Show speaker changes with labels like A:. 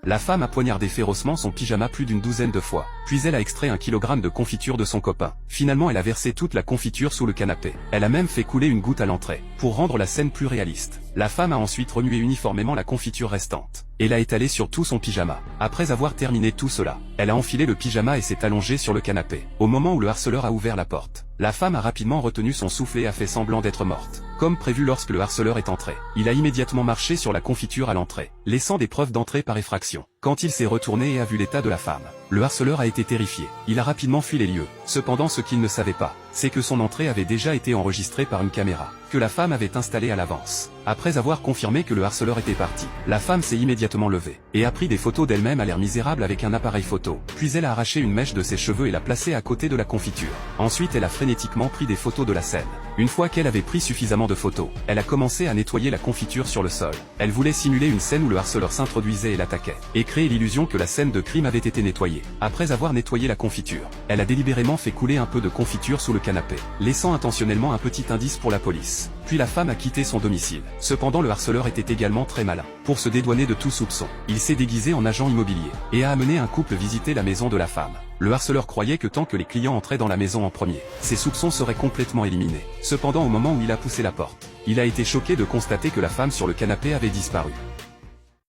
A: La femme a poignardé férocement son pyjama plus d'une douzaine de fois. Puis elle a extrait 1 kilogramme de confiture de son copain. Finalement elle a versé toute la confiture sous le canapé. Elle a même fait couler une goutte à l'entrée, pour rendre la scène plus réaliste. La femme a ensuite remué uniformément la confiture restante, et l'a étalée sur tout son pyjama. Après avoir terminé tout cela, elle a enfilé le pyjama et s'est allongée sur le canapé. Au moment où le harceleur a ouvert la porte, la femme a rapidement retenu son souffle et a fait semblant d'être morte. Comme prévu lorsque le harceleur est entré, il a immédiatement marché sur la confiture à l'entrée, laissant des preuves d'entrée par effraction. Quand il s'est retourné et a vu l'état de la femme, le harceleur a été terrifié. Il a rapidement fui les lieux. Cependant ce qu'il ne savait pas, c'est que son entrée avait déjà été enregistrée par une caméra, que la femme avait installée à l'avance. Après avoir confirmé que le harceleur était parti, la femme s'est immédiatement levée, et a pris des photos d'elle-même à l'air misérable avec un appareil photo. Puis elle a arraché une mèche de ses cheveux et l'a placée à côté de la confiture. Ensuite elle a frénétiquement pris des photos de la scène. Une fois qu'elle avait pris suffisamment de photos, elle a commencé à nettoyer la confiture sur le sol. Elle voulait simuler une scène où le harceleur s'introduisait et l'attaquait, et créer l'illusion que la scène de crime avait été nettoyée. Après avoir nettoyé la confiture, elle a délibérément fait couler un peu de confiture sous le canapé, laissant intentionnellement un petit indice pour la police. Puis la femme a quitté son domicile. Cependant le harceleur était également très malin. Pour se dédouaner de tout soupçon, il s'est déguisé en agent immobilier, et a amené un couple visiter la maison de la femme. Le harceleur croyait que tant que les clients entraient dans la maison en premier, ses soupçons seraient complètement éliminés. Cependant au moment où il a poussé la porte, il a été choqué de constater que la femme sur le canapé avait disparu.